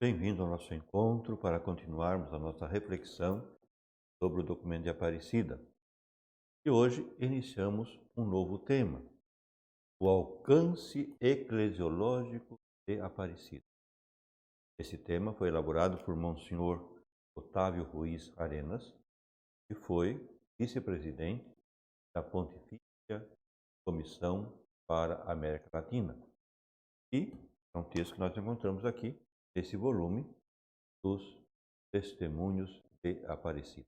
Bem-vindo ao nosso encontro para continuarmos a nossa reflexão sobre o documento de Aparecida. E hoje iniciamos um novo tema, o alcance eclesiológico de Aparecida. Esse tema foi elaborado por Monsenhor Otávio Ruiz Arenas, que foi vice-presidente da Pontifícia Comissão para a América Latina. E é um texto que nós encontramos aqui, nesse volume dos Testemunhos de Aparecida.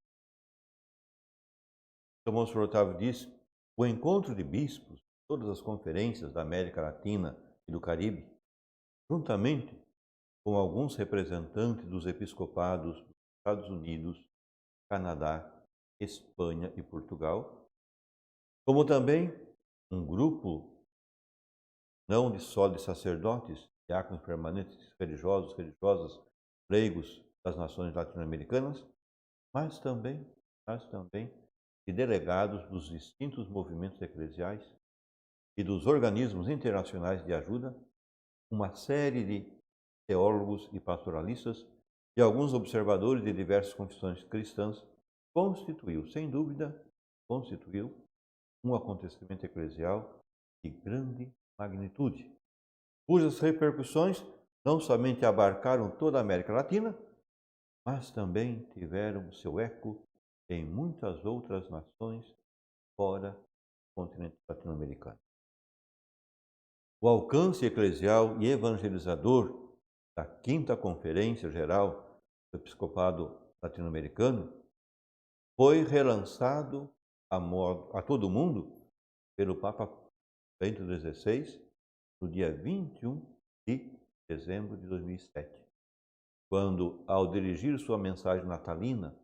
Então, o Monsenhor Otávio diz: o encontro de bispos de todas as conferências da América Latina e do Caribe, juntamente com alguns representantes dos episcopados dos Estados Unidos, Canadá, Espanha e Portugal, como também um grupo não de só de sacerdotes, diáconos permanentes, religiosos, religiosas, leigos das nações latino-americanas, mas também de delegados dos distintos movimentos eclesiais e dos organismos internacionais de ajuda, uma série de teólogos e pastoralistas e alguns observadores de diversas confissões cristãs, sem dúvida, um acontecimento eclesial de grande magnitude, cujas repercussões não somente abarcaram toda a América Latina, mas também tiveram seu eco em muitas outras nações fora do continente latino-americano. O alcance eclesial e evangelizador da Quinta Conferência Geral do Episcopado Latino-Americano foi relançado a todo mundo pelo Papa Bento XVI no dia 21 de dezembro de 2007, quando, ao dirigir sua mensagem natalina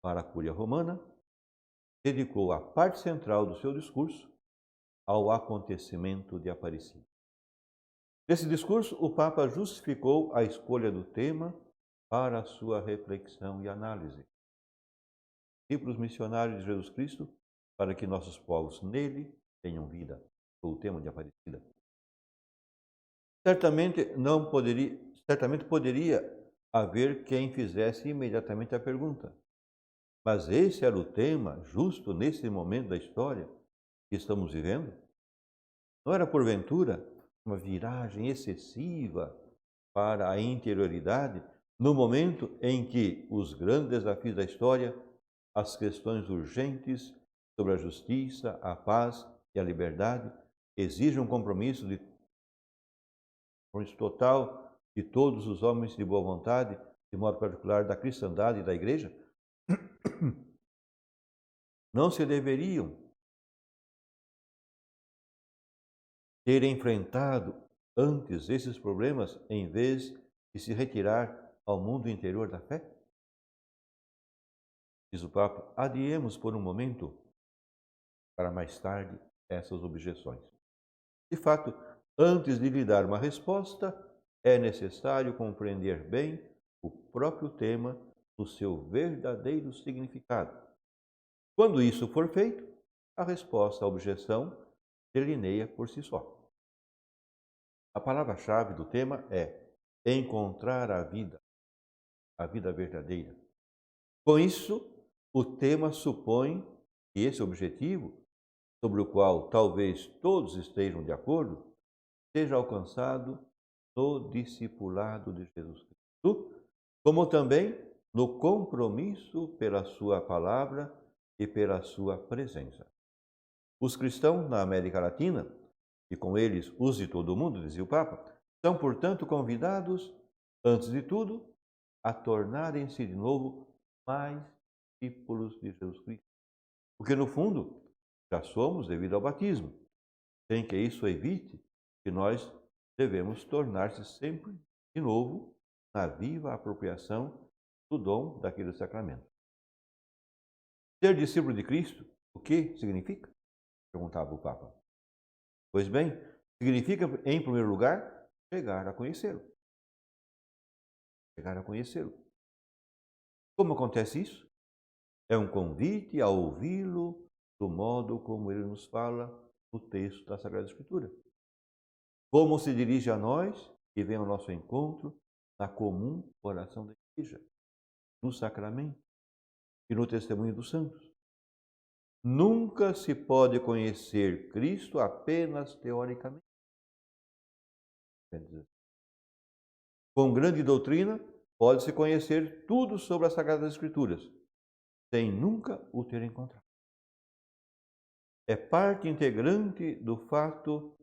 para a Cúria Romana, dedicou a parte central do seu discurso ao acontecimento de Aparecida. Nesse discurso, o Papa justificou a escolha do tema para a sua reflexão e análise. Discípulos missionários de Jesus Cristo, para que nossos povos nele tenham vida. Foi o tema de Aparecida. Certamente poderia haver quem fizesse imediatamente a pergunta: mas esse era o tema justo nesse momento da história que estamos vivendo? Não era, porventura, uma viragem excessiva para a interioridade no momento em que os grandes desafios da história, as questões urgentes sobre a justiça, a paz e a liberdade, exigem um compromisso total de todos os homens de boa vontade, de modo particular da cristandade e da igreja? Não se deveriam ter enfrentado antes esses problemas em vez de se retirar ao mundo interior da fé? Diz o Papa: adiemos por um momento para mais tarde essas objeções. De fato, antes de lhe dar uma resposta, é necessário compreender bem o próprio tema no seu verdadeiro significado. Quando isso for feito, a resposta à objeção delineia por si só. A palavra-chave do tema é encontrar a vida verdadeira. Com isso, o tema supõe que esse objetivo, sobre o qual talvez todos estejam de acordo, seja alcançado no discipulado de Jesus Cristo, como também no compromisso pela sua palavra e pela sua presença. Os cristãos na América Latina, e com eles os de todo o mundo, dizia o Papa, são, portanto, convidados, antes de tudo, a tornarem-se de novo mais discípulos de Jesus Cristo. Porque, no fundo, já somos devido ao batismo, sem que isso evite que nós devemos tornar-se sempre de novo na viva apropriação do dom daquele sacramento. Ser discípulo de Cristo, o que significa? Perguntava o Papa. Pois bem, significa, em primeiro lugar, chegar a conhecê-lo. Chegar a conhecê-lo. Como acontece isso? É um convite a ouvi-lo do modo como ele nos fala no texto da Sagrada Escritura. Como se dirige a nós e vem ao nosso encontro na comum oração da igreja, no sacramento e no testemunho dos santos. Nunca se pode conhecer Cristo apenas teoricamente. Com grande doutrina, pode-se conhecer tudo sobre as Sagradas Escrituras, sem nunca o ter encontrado. É parte integrante do fato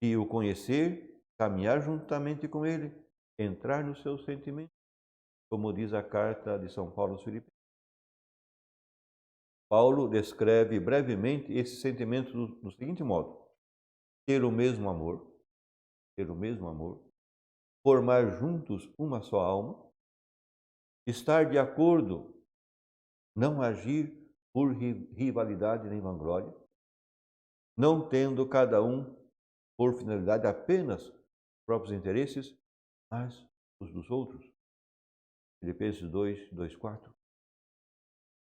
de o conhecer, caminhar juntamente com ele, entrar nos seus sentimentos, como diz a carta de São Paulo aos Filipenses. Paulo descreve brevemente esse sentimento do seguinte modo: ter o mesmo amor, formar juntos uma só alma, estar de acordo, não agir por rivalidade nem vanglória, não tendo cada um por finalidade apenas os próprios interesses, mas os dos outros. Filipenses 2:4.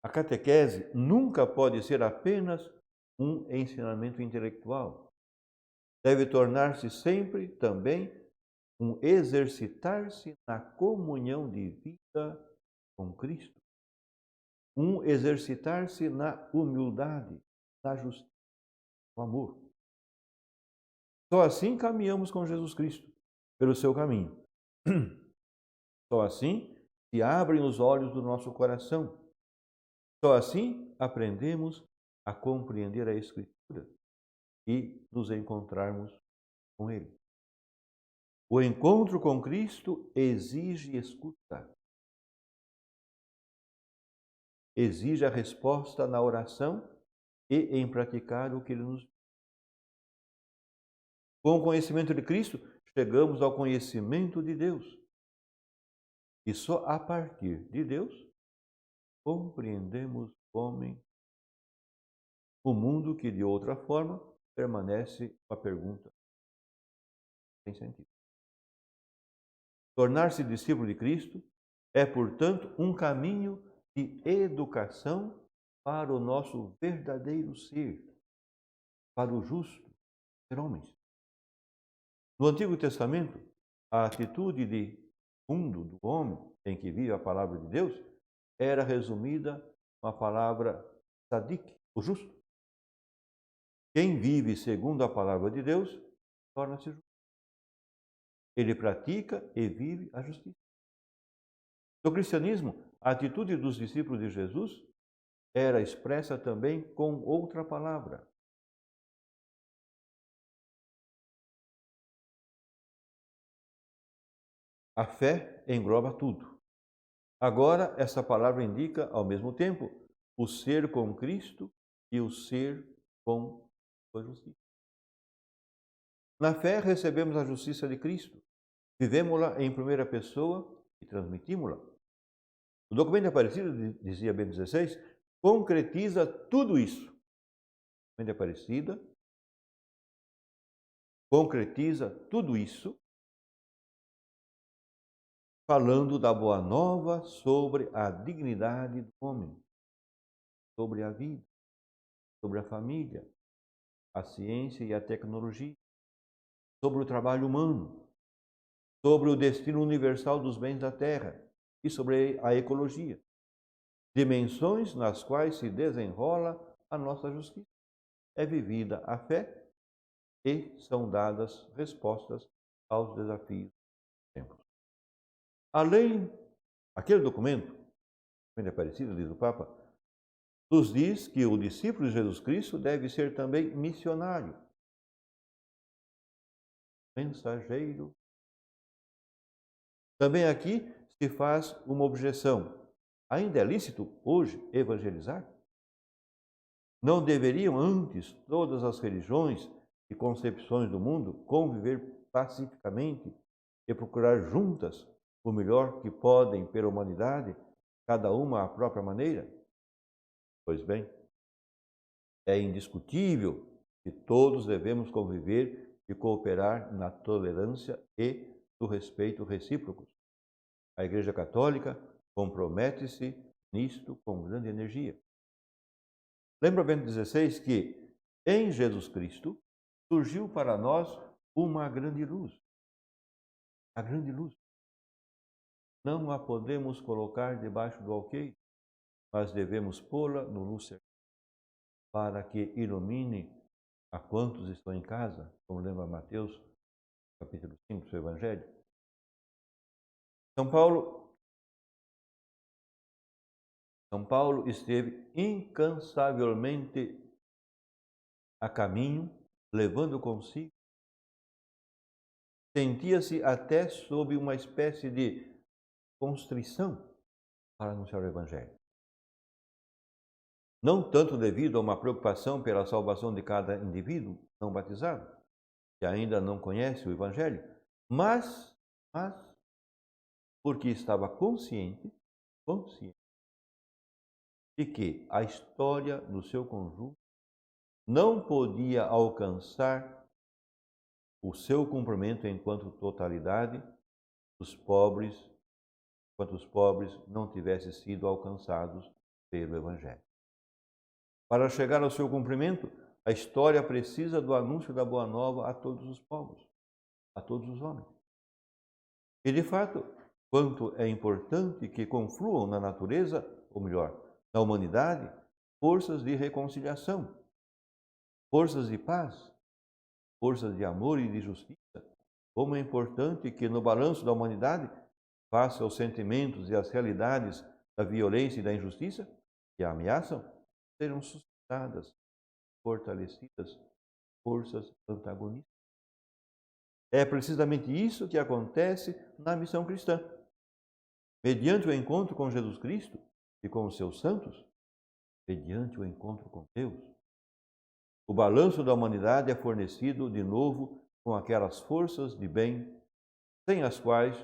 A catequese nunca pode ser apenas um ensinamento intelectual. Deve tornar-se sempre também um exercitar-se na comunhão de vida com Cristo. Um exercitar-se na humildade, na justiça, no amor. Só assim caminhamos com Jesus Cristo, pelo seu caminho. Só assim se abrem os olhos do nosso coração. Só assim aprendemos a compreender a Escritura e nos encontrarmos com Ele. O encontro com Cristo exige escuta. Exige a resposta na oração e em praticar o que Ele nos diz. Com o conhecimento de Cristo, chegamos ao conhecimento de Deus. E só a partir de Deus compreendemos o homem, o mundo que de outra forma permanece uma pergunta sem sentido. Tornar-se discípulo de Cristo é, portanto, um caminho de educação para o nosso verdadeiro ser, para o justo ser homens. No Antigo Testamento, a atitude de fundo do homem em que vive a palavra de Deus era resumida com a palavra tzadik, o justo. Quem vive segundo a palavra de Deus torna-se justo. Ele pratica e vive a justiça. No cristianismo, a atitude dos discípulos de Jesus era expressa também com outra palavra. A fé engloba tudo. Agora, essa palavra indica, ao mesmo tempo, o ser com Cristo e o ser com a justiça. Na fé, recebemos a justiça de Cristo, vivemos-la em primeira pessoa e transmitimos-la. O documento de Aparecida, dizia Bento XVI, concretiza tudo isso. O documento de Aparecida concretiza tudo isso, falando da boa nova sobre a dignidade do homem, sobre a vida, sobre a família, a ciência e a tecnologia, sobre o trabalho humano, sobre o destino universal dos bens da terra e sobre a ecologia. Dimensões nas quais se desenrola a nossa justiça. É vivida a fé e são dadas respostas aos desafios dos tempos. Além, aquele documento, bem Aparecido, diz o Papa, nos diz que o discípulo de Jesus Cristo deve ser também missionário, mensageiro. Também aqui se faz uma objeção. Ainda é lícito hoje evangelizar? Não deveriam antes todas as religiões e concepções do mundo conviver pacificamente e procurar juntas o melhor que podem pela humanidade, cada uma à própria maneira? Pois bem, é indiscutível que todos devemos conviver e cooperar na tolerância e no respeito recíprocos. A Igreja Católica compromete-se nisto com grande energia. Lembra Bento XVI que em Jesus Cristo surgiu para nós uma grande luz. A grande luz. não a podemos colocar debaixo do alqueire, mas devemos pô-la no lúcer para que ilumine a quantos estão em casa, como lembra Mateus, capítulo 5 do seu Evangelho. São Paulo esteve incansavelmente a caminho, levando consigo. Sentia-se até sob uma espécie de constrição para anunciar o Evangelho. Não tanto devido a uma preocupação pela salvação de cada indivíduo não batizado, que ainda não conhece o Evangelho, mas porque estava consciente de que a história no seu conjunto não podia alcançar o seu cumprimento enquanto totalidade enquanto os pobres não tivessem sido alcançados pelo Evangelho. Para chegar ao seu cumprimento, a história precisa do anúncio da Boa Nova a todos os povos, a todos os homens. E, de fato, quanto é importante que confluam na natureza, ou melhor, na humanidade, forças de reconciliação, forças de paz, forças de amor e de justiça. Como é importante que no balanço da humanidade face aos sentimentos e às realidades da violência e da injustiça que a ameaçam, sejam suscitadas, fortalecidas forças antagonistas. É precisamente isso que acontece na missão cristã. Mediante o encontro com Jesus Cristo e com os seus santos, mediante o encontro com Deus, o balanço da humanidade é fornecido de novo com aquelas forças de bem, sem as quais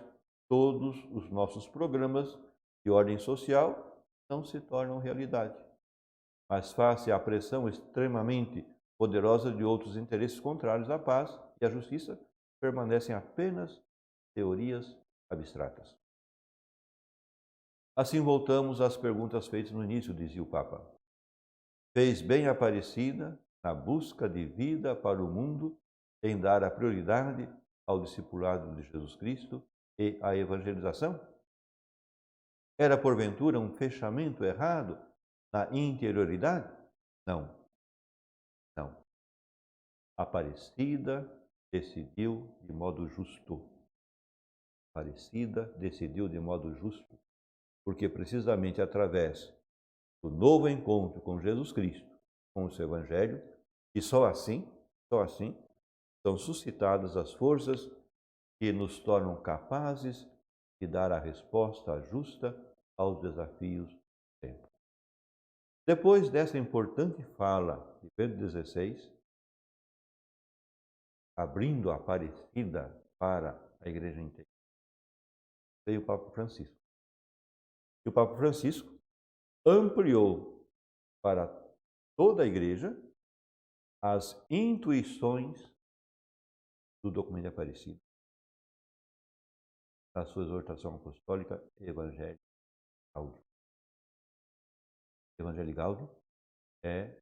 todos os nossos programas de ordem social não se tornam realidade. Mas face à pressão extremamente poderosa de outros interesses contrários à paz e à justiça, permanecem apenas teorias abstratas. Assim voltamos às perguntas feitas no início, dizia o Papa. Fez bem Aparecida na busca de vida para o mundo em dar a prioridade ao discipulado de Jesus Cristo e à evangelização? Era porventura um fechamento errado na interioridade? Não. Aparecida decidiu de modo justo. Aparecida decidiu de modo justo, porque precisamente através do novo encontro com Jesus Cristo, com o seu Evangelho, e só assim, são suscitadas as forças que nos tornam capazes de dar a resposta justa aos desafios do tempo. Depois dessa importante fala de Bento XVI, abrindo a Aparecida para a Igreja inteira, veio o Papa Francisco. E o Papa Francisco ampliou para toda a Igreja as intuições do documento de Aparecida, da sua exortação apostólica Evangelii Gaudium. Evangelii Gaudium é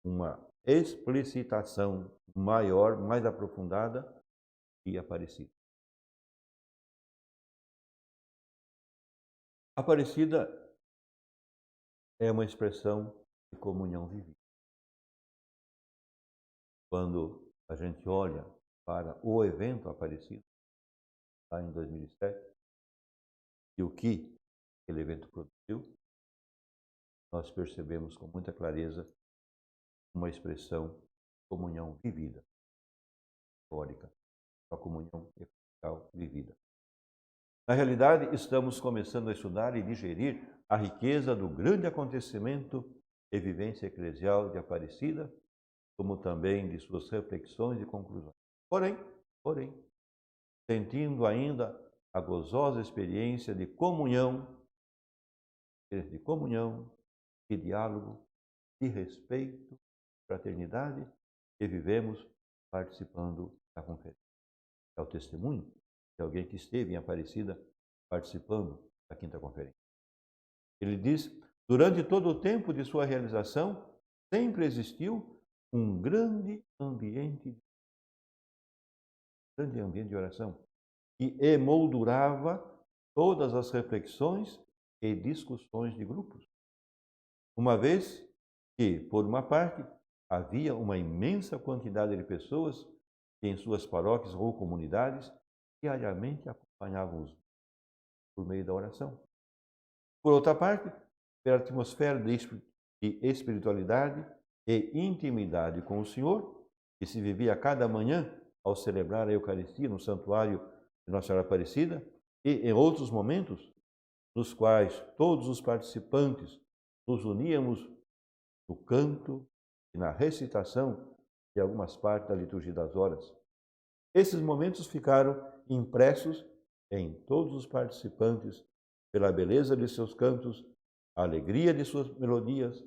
uma explicitação maior, mais aprofundada e Aparecida. Aparecida é uma expressão de comunhão vivida. Quando a gente olha para o evento Aparecida, lá em 2007, e o que aquele evento produziu, nós percebemos com muita clareza uma expressão de comunhão vivida, histórica, a comunhão eclesial vivida. Na realidade, estamos começando a estudar e digerir a riqueza do grande acontecimento e vivência eclesial de Aparecida, como também de suas reflexões e conclusões. Porém, sentindo ainda a gozosa experiência de comunhão, de diálogo, de respeito, fraternidade, que vivemos participando da conferência. É o testemunho de alguém que esteve em Aparecida participando da quinta conferência. Ele diz: durante todo o tempo de sua realização, sempre existiu um grande ambiente de oração. e emoldurava todas as reflexões e discussões de grupos. Uma vez que, por uma parte, havia uma imensa quantidade de pessoas que em suas paróquias ou comunidades diariamente acompanhavam os por meio da oração. Por outra parte, pela atmosfera de espiritualidade e intimidade com o Senhor, que se vivia cada manhã ao celebrar a Eucaristia no santuário de Nossa Senhora Aparecida, e em outros momentos, nos quais todos os participantes nos uníamos no canto e na recitação de algumas partes da liturgia das horas. Esses momentos ficaram impressos em todos os participantes pela beleza de seus cantos, a alegria de suas melodias,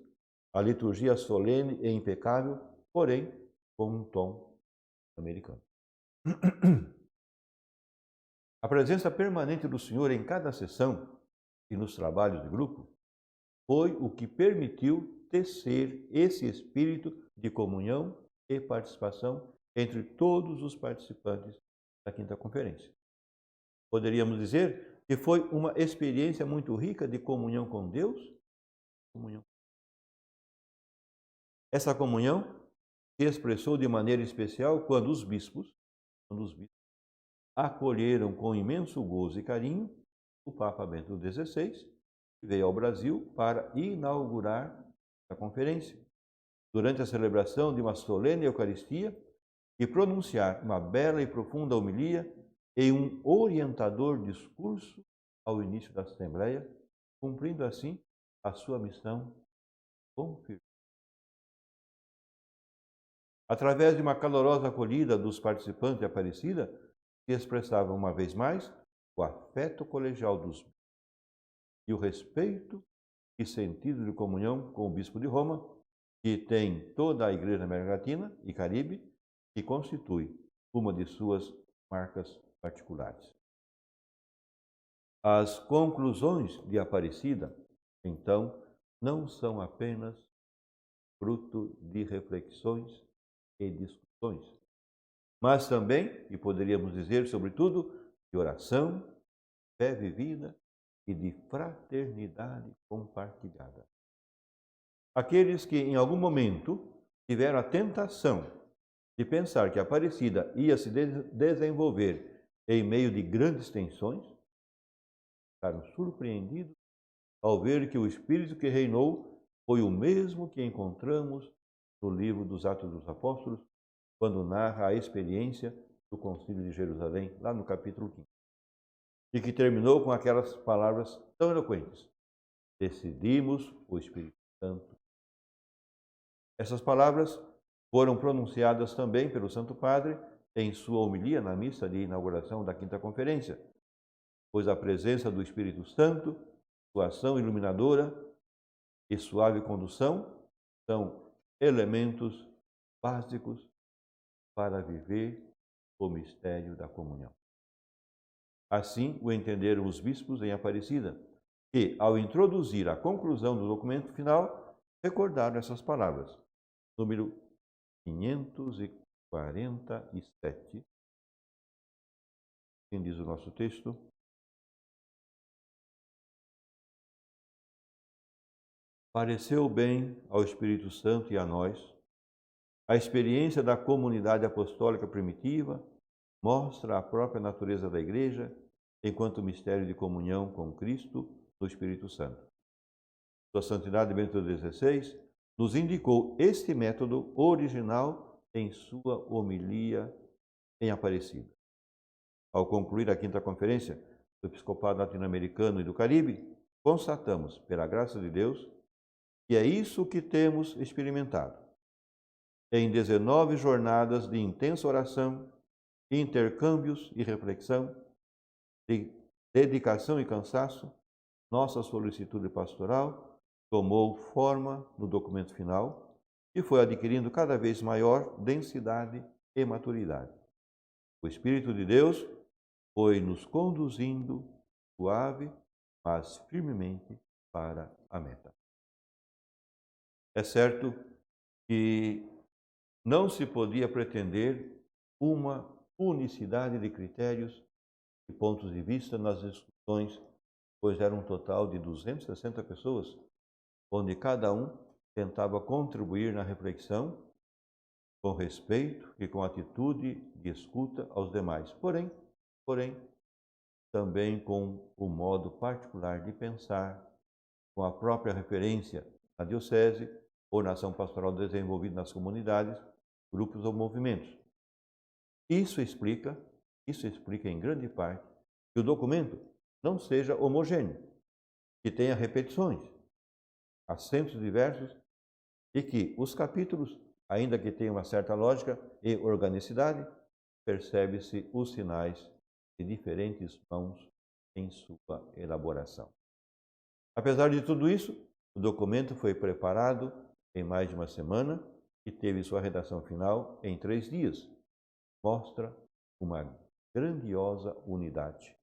a liturgia solene e impecável, porém com um tom americano. A presença permanente do Senhor em cada sessão e nos trabalhos de grupo foi o que permitiu tecer esse espírito de comunhão e participação entre todos os participantes da Quinta Conferência. Poderíamos dizer que foi uma experiência muito rica de comunhão com Deus. Essa comunhão se expressou de maneira especial quando os bispos acolheram com imenso gozo e carinho o Papa Bento XVI, que veio ao Brasil para inaugurar a conferência, durante a celebração de uma solene Eucaristia, e pronunciar uma bela e profunda homilia e um orientador discurso ao início da Assembleia, cumprindo assim a sua missão confirmada. Através de uma calorosa acolhida dos participantes de Aparecida, se expressava uma vez mais o afeto colegial dos e o respeito e sentido de comunhão com o Bispo de Roma, que tem toda a Igreja da América Latina e Caribe, que constitui uma de suas marcas particulares. As conclusões de Aparecida, então, não são apenas fruto de reflexões e discussões, mas também, e poderíamos dizer, sobretudo, de oração, fé vivida e de fraternidade compartilhada. Aqueles que em algum momento tiveram a tentação de pensar que a Aparecida ia se desenvolver em meio de grandes tensões, ficaram surpreendidos ao ver que o Espírito que reinou foi o mesmo que encontramos no livro dos Atos dos Apóstolos, quando narra a experiência do Concílio de Jerusalém, lá no capítulo 15. E que terminou com aquelas palavras tão eloquentes: decidimos o Espírito Santo. Essas palavras foram pronunciadas também pelo Santo Padre em sua homilia na missa de inauguração da Quinta Conferência, pois a presença do Espírito Santo, sua ação iluminadora e suave condução são elementos básicos para viver o mistério da comunhão. Assim o entenderam os bispos em Aparecida, que, ao introduzir a conclusão do documento final, recordaram essas palavras. Número 547, quem diz o nosso texto? Pareceu bem ao Espírito Santo e a nós a experiência da comunidade apostólica primitiva, mostra a própria natureza da Igreja enquanto mistério de comunhão com Cristo no Espírito Santo. Sua Santidade Bento XVI nos indicou este método original em sua homilia em Aparecida. Ao concluir a Quinta Conferência do Episcopado Latino-Americano e do Caribe, constatamos, pela graça de Deus, que é isso que temos experimentado. Em 19 jornadas de intensa oração, intercâmbios e reflexão, de dedicação e cansaço, nossa solicitude pastoral tomou forma no documento final e foi adquirindo cada vez maior densidade e maturidade. O Espírito de Deus foi nos conduzindo suave, mas firmemente para a meta. É certo que não se podia pretender uma unicidade de critérios e pontos de vista nas discussões, pois era um total de 260 pessoas, onde cada um tentava contribuir na reflexão com respeito e com atitude de escuta aos demais. Porém, também com o modo particular de pensar, com a própria referência na diocese ou na ação pastoral desenvolvida nas comunidades, grupos ou movimentos. Isso explica em grande parte que o documento não seja homogêneo, que tenha repetições, acentos diversos e que os capítulos, ainda que tenham uma certa lógica e organicidade, percebe-se os sinais de diferentes mãos em sua elaboração. Apesar de tudo isso, o documento foi preparado em mais de uma semana e teve sua redação final em 3 dias. Mostra uma grandiosa unidade,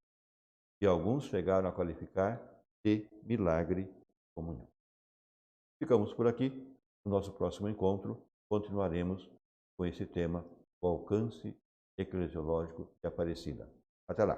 que alguns chegaram a qualificar de milagre de comunhão. Ficamos por aqui. No nosso próximo encontro, continuaremos com esse tema, o alcance eclesiológico de Aparecida. Até lá!